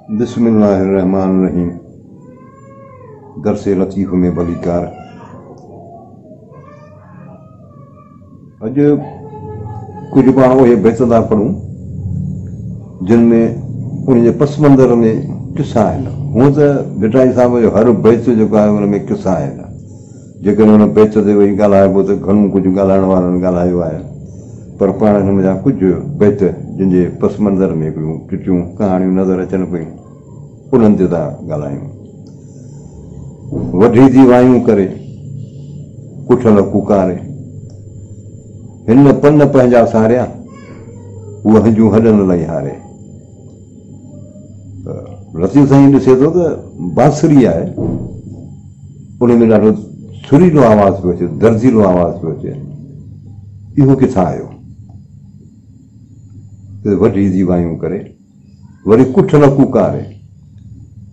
बिस्मिल्लाहिर्रहमानिर्रहीम। दरसे लतीफ़ में भलीकार। अॼु कुझु पाण उहे बैत था पढ़ूं जिन में उन जे पस मंज़र में किसा आहिनि। हूअं त भिटाई साहिब जो हर बैत जेको आहे उन में किसा आहिनि। जेकॾहिं हुन बैत ते वेही ॻाल्हाइबो त घणो कुझु ॻाल्हाइण वारनि ॻाल्हायो आहे, पर पाण हिन जा कुझु बैत जिन जे पस मंज़र में हिकिड़ियूं टिटियूं कहाणियूं नज़र अचनि पियूं उन्हनि ते था ॻाल्हायूं। वढी थी वायूं करे कुठल कुकारे, हिन पन पंहिंजा सारिया उहा हंजूं हॾनि लही हारे। लतीफ़ साईं ॾिसे थो त बांसुरी आहे, उन में ॾाढो सुरीलो आवाज़ पियो अचे, दर्जीलो आवाज़ पियो अचे। इहो किथां आयो? वढी थी वायूं करे वरी कुठल कुकारे,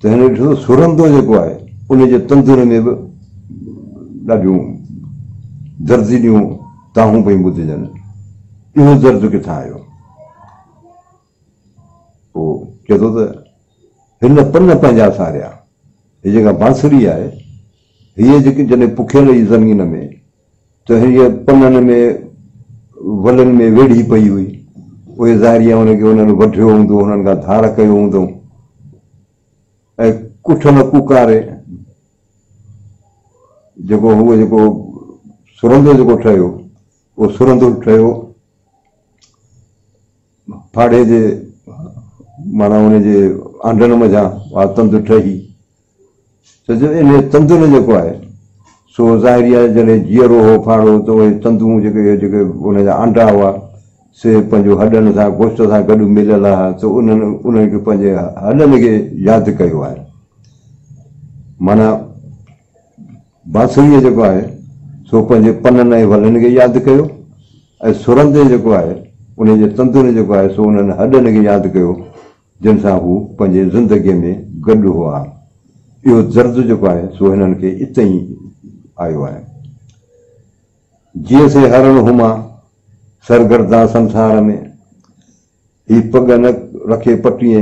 त हिन ॾिठो सुरंदो जेको आहे उन जे तंदुर में बि ॾाढियूं दर्जीलियूं ताहूं पई ॿुधजनि। इहो दर्द किथां आयो? पोइ चए थो त हिन पन पंहिंजा सारिया, हीअ जेका बांसुरी आहे हीअ जेकी जॾहिं पुखियल हुई ज़मीन में त हीअ पननि में वलनि में वेड़ी पई हुई। उहे ज़ाहिरिया हुनखे उन्हनि वढियो हूंदो, हुननि खां धार कयो हूंदो। ऐं कुठल कुकारे जेको हुओ जेको सुरंदो जेको ठहियो, उहो सुरंदो ठहियो फाड़े जे माना उनजे आंडनि मज़ा उहा तंदु ठही। त इन तंदुर जेको आहे सो ज़ाहिरी आहे जॾहिं जीअरो हो फाड़ो त उहे तंदूं जेके उनजा आंडा हुआ से पंहिंजो हॾनि सां गोश्त सां गॾु मिलियल आहे, त उन्हनि खे पंहिंजे हॾनि खे यादि कयो आहे। माना बांसुरीअ जेको आहे सो पंहिंजे पननि ऐं वलनि खे यादि कयो, ऐं सुरंदे जेको आहे उन जे तंदुर जेको आहे सो उन्हनि हॾनि खे यादि कयो जिन सां हू पंहिंजे ज़िंदगीअ में गॾु हुआ। इहो दर्द जेको आहे सो हिननि खे इते ई आयो आहे। जीअं से हरण हुमा सरगर्दा संसार में, ही पग न रखे पटीअ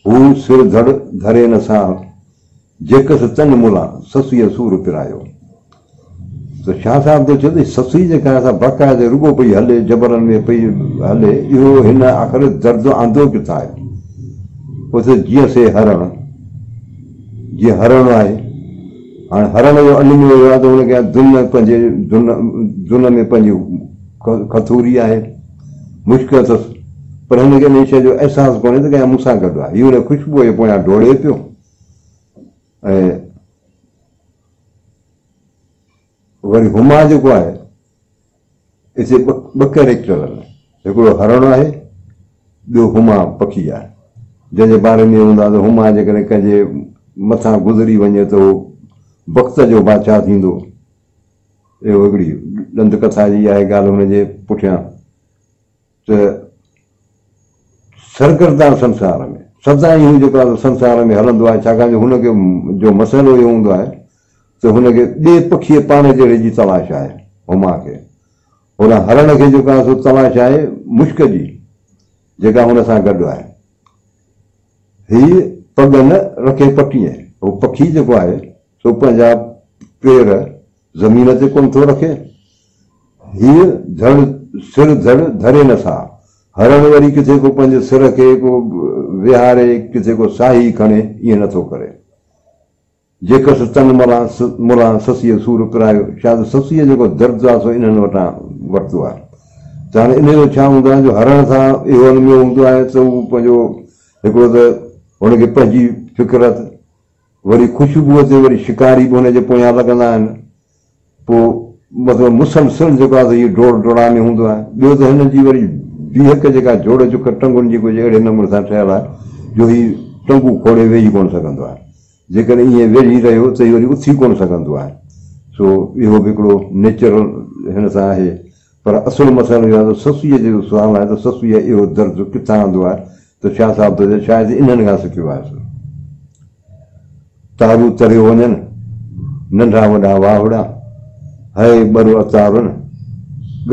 हू सिर धड़ धरे न साह, जेकस तन मुला ससुअ सूर पिरायो। त शाह साहिब थो चए त ससुई जेका असां बाक़ाइदे रुगो पई हले, जबरनि में पई हले, इहो हिन आख़िर दर्द आंदो किथां आहे? पोइ त जीअं से हरण, जीअं हरण आहे, हाणे हरण जो अलिम वियो आहे त हुनखे धुन पंहिंजे धुन में पंहिंजी खथूरी आहे, मुश्किल अथसि, पर हिनखे इन शइ जो अहसासु कोन्हे त कंहिं मूंसां गॾु आहे। हीअ हुन ख़ुशबूअ जे पोयां डोड़े पियो। ऐं वरी हुमा जेको आहे हिते ॿ कैरेक्टर आहिनि, हिकिड़ो हरण आहे, ॿियो हुमा पखी आहे, जंहिंजे बारे में हूंदा त हुमा जेकॾहिं कंहिंजे मथां गुज़री वञे त उहो वक़्त जो बादशाह थींदो। इहो हिकिड़ी ॾंद कथा जी आहे ॻाल्हि हुनजे पुठियां। त सरगर्दा संसार में सदा ई हू जेको आहे संसार में हलंदो आहे, छाकाणि जो हुनखे जो मसइलो इहो हूंदो आहे त हुनखे ॿिए पखीअ पाण जहिड़े जी तलाश आहे। हुमा खे, हुन हरण खे जेको आहे सो तलाश आहे मुश्क जी, जेका हुन सां गॾु आहे। हीअ पग न रखे पटीअ, उहो पखी जेको आहे सो पंहिंजा पेर ज़मीन ते कोन थो रखे। हीअ धड़ सिर धड़ धरे नथा, हरण वरी किथे को पंहिंजे सिर खे को विहारे, किथे को साही खणे, ईअं नथो करे। जेकसि तन मुला ससीअ सूर पिरायो, शायदि ससीअ जेको दर्द आहे सो इन्हनि वटां वरितो आहे। त हाणे इन जो छा हूंदो आहे जो हरण सां इहो अनमियो हूंदो आहे त उहो पंहिंजो हिकिड़ो त हुनखे पंहिंजी फिक्रत, वरी ख़ुशबूअ ते वरी शिकारी बि हुनजे पोयां लॻंदा आहिनि। पोइ मतिलबु मुसलसल जेको आहे त इहो डोड़ डोड़ा में हूंदो आहे। ॿियो त हिन जी वरी बीहक जेका जोड़ जुक टंगुनि जी कुझु अहिड़े नमूने सां ठहियलु आहे जो हीउ टंगू खोड़े वेही कोन सघंदो आहे। जेकॾहिं ईअं वेही रहियो त वरी उथी कोन सघंदो आहे। सो इहो बि हिकिड़ो नेचुरल हिन सां आहे। पर असुलु मसइलो इहो आहे त ससुअ जो सुवालु आहे त ससुअ इहो दर्द किथां आंदो आहे? त शाह साहिब थो चए शायदि इन्हनि खां सिखियो आहे। तारू तरियो वञनि नंढा वॾा वावड़ा, है ॿर अतारुनि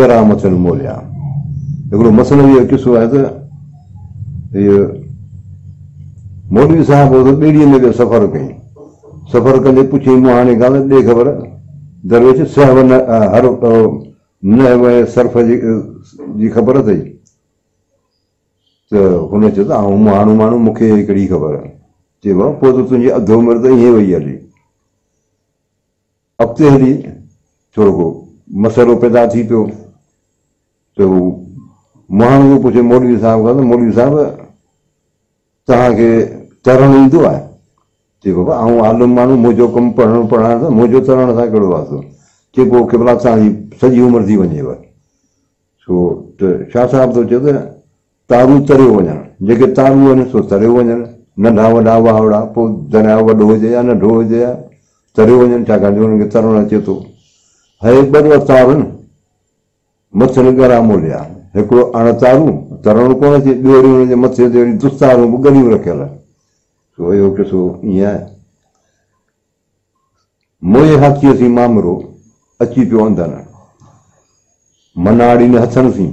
ॻरा मथनि मोलिया। हिकिड़ो मसइलो इहो किसो आहे त इहो मौलवी साहब हो ॿेड़ीअ में वियो सफ़र कई सफ़र कंदे पुछी मूं हाणे ॻाल्हि ॾे ख़बर दरवेश सहव न हर न सर्फ जी ख़बर अथई त हुन चयो त आऊं माण्हू माण्हू मूंखे हिकिड़ी ख़बर चइबो पोइ त तुंहिंजी अधु उमिरि त ईअं वई हली अॻिते हली थोरो को मसइलो पैदा थी पियो त माण्हू पुछे मौलवी साहिब खां त मौलवी साहिब तव्हांखे तरणु ईंदो आहे चए बाबा आऊं आलम माण्हू मुंहिंजो कमु पढ़णु पढ़ाइण त मुंहिंजो तरण सां कहिड़ो आहे चए पोइ केवल तव्हांजी सॼी उमिरि थी वञेव छो त शाह साहिब थो चए त तारू तरियो वञणु जेके तारू आहिनि सो तरियो वञनि नंढा वॾा वावड़ा पोइ दरिया वॾो हुजे या नंढो हुजे या तरियो वञनि छाकाणि जो हुनखे तरणु अचे थो हे ॿ तार आहिनि मथनि ॻरा मोलिया हिकिड़ो अणतारू तरणु कोन अचे ॿियो वरी हुनजे मथे ते वरी दुस्तारूं बि ॻरियूं रखियल सो इहो किसो ईअं आहे मोए हाथीअ सी मामिरो अची पियो अंदरि मनाड़ी न हथनि सी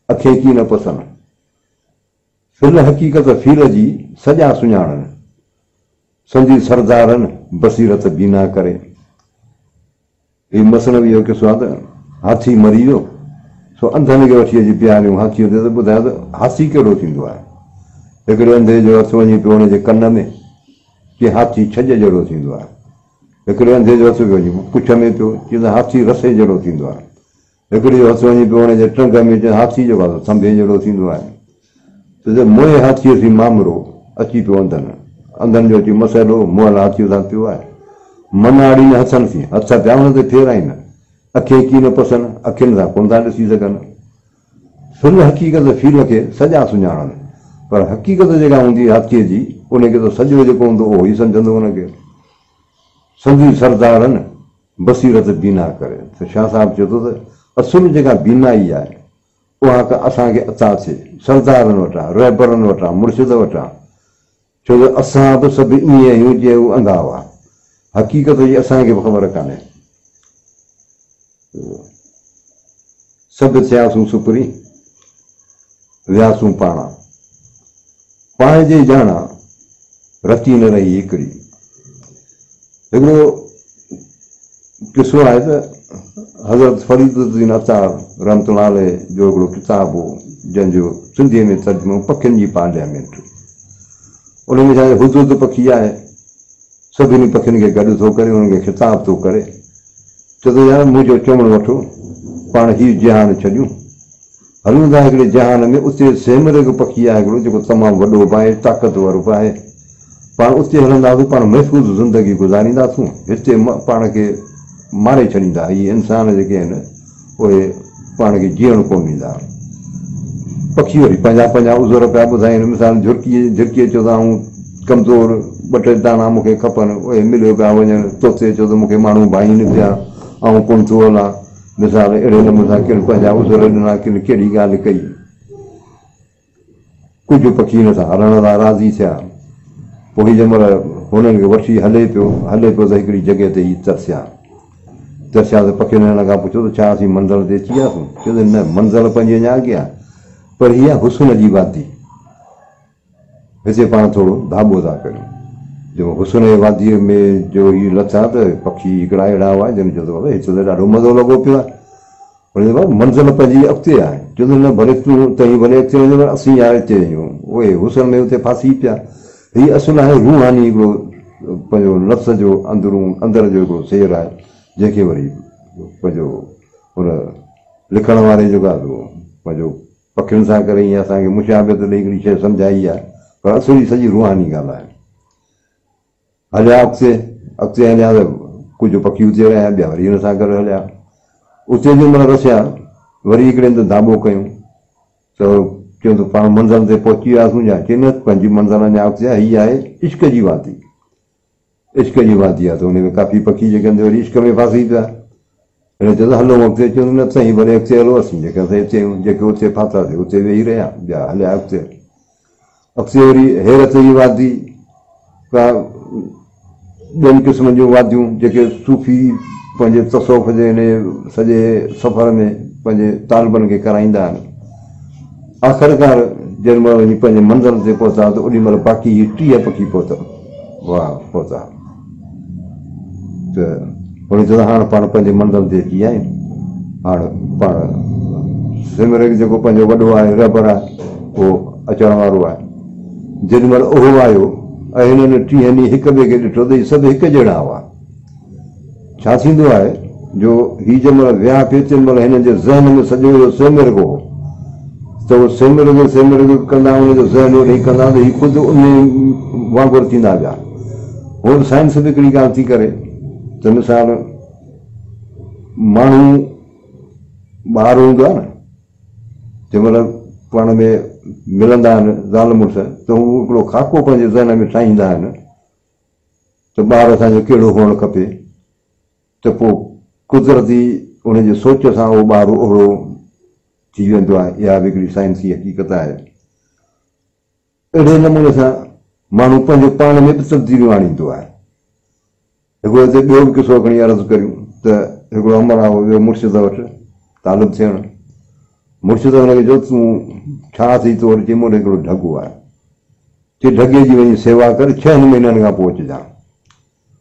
अखे की न पसंदि फिल हक़ीक़त फील जी सॼा सुञाणनि संधी सरदारनि बसीरत बीना करे हीउ मसइलो इहो किसो आहे त हाथी मरी वियो सो अंधनि खे वठी अची पियारियूं हाथीअ ते त ॿुधायो त हाथी कहिड़ो थींदो आहे हिकिड़े अंधे जो हथु वञी पियो हुनजे कन में की हाथी छॼ जहिड़ो थींदो आहे हिकिड़े अंधे जो हथु वञी पुछ में पियो की त हाथी रसे जहिड़ो थींदो आहे हिकिड़े जो हथु वञी पियो हुनजे टंग में चए हाथी जेको आहे थंभे जहिड़ो थींदो आहे त मोए हाथीअ सी मामिरो अची पियो अंधनि जो अची मसइलो मुअल हाथीअ सां पियो आहे मनाड़ी न हथनि सी हथ पिया हुन ते फेराइनि अखे की न पसंदि अखियुनि सां कोन था ॾिसी सघनि सुन हक़ीक़त फील खे सॼा सुञाणनि पर हक़ीक़त जेका हूंदी हाथीअ जी उनखे त सॼो जेको हूंदो उहो ई सम्झंदो हुनखे संधी सरदारनि बसीरत बीना करे त शाह साहिबु चए थो त असुल जेका बीनाई आहे उहा त असांखे अता थिए सरदारनि वटां रहबरनि वटां मुर्शिद वटां छो त असां बि सभु ईअं आहियूं जीअं उहे अंधा हुआ हक़ीक़त जी असांखे बि ख़बर कान्हे सभु थियासीं सुपरी वियासीं पाण जे ॼाणा रती न रही हिकिड़ी हिकिड़ो किसो आहे त हज़रत फरीदुद्दीन अतार रहमतुल्लाह अलैह जो हिकिड़ो किताबु हो जंहिंजो सिंधीअ में तर्जुमो पखियुनि जी पार्लियामेंट उन में छा हुदुद पखी आहे सभिनी पखियुनि खे गॾु थो करे उनखे ख़िताब थो करे चए थो यार मुंहिंजो चवणु वठो पाण हीउ जहान छॾियूं हलूं था हिकिड़े जहान में उते सेमर हिकु पखी आहे हिकिड़ो जेको तमामु वॾो बि आहे ताक़तवर बि आहे पाण उते हलंदासीं पाण महफ़ूज़ ज़िंदगी गुज़ारींदासीं हिते पाण खे मारे छॾींदा हीअ इंसान जेके आहिनि उहे पाण खे जीअण कोन ॾींदा पखी वरी पंहिंजा पंहिंजा उज़र पिया ॿुधाइनि मिसाल झिरकीअ चयो त आऊं कमज़ोर ॿ टे दाना मूंखे खपनि उहे मिलियो पिया वञनि तोते चयो त मूंखे माण्हू भाईनि पिया ऐं कोन थो हलां मिसाल अहिड़े नमूने सां किन पंहिंजा उज़र ॾिना किन कहिड़ी ॻाल्हि कई कुझु पखी हिन सां हलण लाइ राज़ी थिया पोइ जंहिं महिल हुननि खे वठी हले पियो त हिकिड़ी जॻह ते ई तरसिया त पखियुनि हिन खां पुछो त छा असीं मंज़िल ते अची वियासीं चयो त न मंज़िल पंहिंजे अञा अॻियां पर हीअ हुस्न जी वादी हिते पाण थोरो धाॿो था करियूं जो हुस्न जी वादीअ में जो हीअ लथा त पखी हिकिड़ा अहिड़ा हुआ जंहिं चयो त हिते त ॾाढो मज़ो लॻो पियो आहे मंज़िल पंहिंजी अॻिते आहे चयो त न भले तूं तई भले अॻिते वञे असीं यार हिते आहियूं उहे हुस्न में हुते फासी पिया हीअ असुलु आहे रूहानी हिकिड़ो पंहिंजो नफ़्स जो अंदरि जो हिकिड़ो शेर आहे जंहिंखे वरी पंहिंजो हुन लिखण वारे जेको आहे पंहिंजो पखियुनि सां करे ईअं असांखे मुशाबियत ॾेई हिकिड़ी शइ सम्झाई आहे पर असुली सॼी रूहानी ॻाल्हि आहे हलिया अॻिते हलिया त कुझु पखी उते रहिया ॿिया वरी हिन सां गॾु हलिया उते जे महिल रसिया वरी हिकिड़े हंधि धाॿो कयूं त चयूं त पाण मंज़िल ते पहुची वियासीं या चई न पंहिंजी मंज़िल अञा अॻिते आहे हीअ आहे इश्क जी वादी आहे त हुन में काफ़ी पखी जेके हूंदे वरी इश्क में फासी पिया हिन चयो त हलो अॻिते चयो न साईं भले अॻिते हलो असीं जेके असां हिते आहियूं जेके उते फाथासीं उते वेही रहिया ॿिया हलिया अॻिते वरी हैरत जी वादी का ॿियनि क़िस्मनि जूं वादियूं जेके सूफ़ी पंहिंजे तसौफ़ जे हिन सॼे सफ़र में पंहिंजे तालिबनि खे कराईंदा आहिनि आख़िरकार जंहिं वञी पंहिंजे मंज़िल ते पहुता त ओॾी महिल बाक़ी 30 पखी पहुता वाह पहुता त उन चवंदा हाणे पाण पंहिंजे मंज़िल ते अची विया आहियूं हाणे पाण सिमरन जेको पंहिंजो वॾो आहे रबर आहे उहो अचण वारो आहे जेॾी महिल उहो आयो ऐं हिननि 30 ॾींहं हिक ॿिए खे ॾिठो त इहे सभु हिकु जहिड़ा हुआ छा थींदो आहे जो हीउ जंहिं महिल विया पियो तंहिं महिल हिननि जे ज़हन में सॼो इहो सेमिरग हो त उहो सेमिरग कंदा हुनजो ज़हन ओॾे कंदा त हीउ ख़ुदि उन वांगुरु थींदा विया हुन साइंस बि हिकिड़ी ॻाल्हि थी करे त मिसाल माण्हू ॿार हूंदो आहे न जंहिं महिल पाण में मिलंदा आहिनि ज़ाल मुड़ुस त हू हिकिड़ो खाको पंहिंजे ज़हन में ठाहींदा आहिनि त ॿार असांजो कहिड़ो हुअणु खपे त पोइ कुदरती उनजे सोच सां उहो ॿार ओहिड़ो थी वेंदो आहे इहा बि हिकिड़ी साइंसी हक़ीक़त आहे अहिड़े नमूने सां माण्हू पंहिंजो पाण में बि तब्दीलियूं आणींदो आहे हिकिड़ो हिते ॿियो बि किसो खणी अर्ज़ु करियूं त हिकिड़ो अमर आहे वियो मुर्शिद वटि तालुब थियणु मुर्शिद हुनखे चयो तूं छा थी तो वरी चई मूं वटि हिकिड़ो ढगो आहे चई ढगे जी वञी सेवा कर 6 महीननि खां पोइ अचिजांइ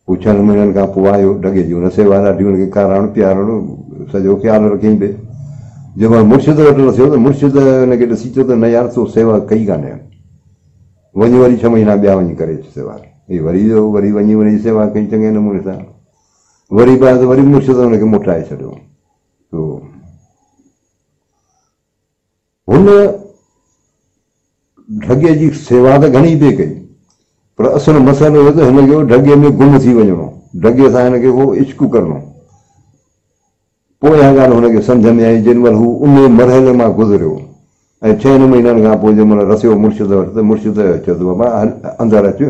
हू 6 महीननि खां पोइ आयो ढगे जी हुन सेवा ॾाढी हुनखे खाराइणु पीआरणु सॼो ख़्यालु रखियईं पई जंहिं महिल मुर्शिद वटि रसियो त मुर्शिद हुनखे ॾिसी चयो त न यार तो सेवा कई कान्हे वञी वरी 6 महीना ॿिया वञी करे अच सेवा ही वरी वञी सेवा कई चङे नमूने सां वरी बाद वरी मुर्शिद हुनखे मोटाए छॾियो तो हुन ढगे जी सेवा त घणी पई कई पर असुल मसइलो हुयो त हिनखे ढगे में गुम थी वञिणो ढगे सां हिनखे उहो इश्क करणो पोइ इहा ॻाल्हि हुनखे सम्झ में आई जेॾी महिल हू उन मरहले मां गुज़रियो ऐं 6 महीननि खां पोइ जंहिं महिल रसियो मुर्शिद वटि त मुर्शिद चयो त बाबा अंदरि अचु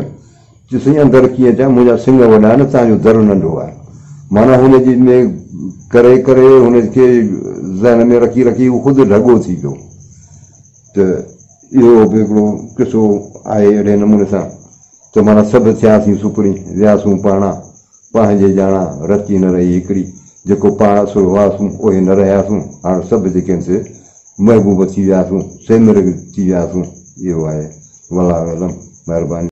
चई अंदरि कीअं अचां मुंहिंजा सिंग वॾा आहिनि तव्हांजो दर नंढो आहे माना हुनजी में करे करे हुनखे ज़हन में रखी रखी उहो ख़ुदि ढगो थी पियो त इहो बि हिकिड़ो किसो आहे अहिड़े नमूने सां त माना सभु थियासीं सुपरी वियासीं पाणा पंहिंजे ॼाणा रची न रही हिकिड़ी जेको पाण असुल हुआसीं उहे न रहियासीं हाणे सभु जेके आहिनि महबूब थी वियासीं सेमिरग थी वियासीं इहो आहे वला महिरबानी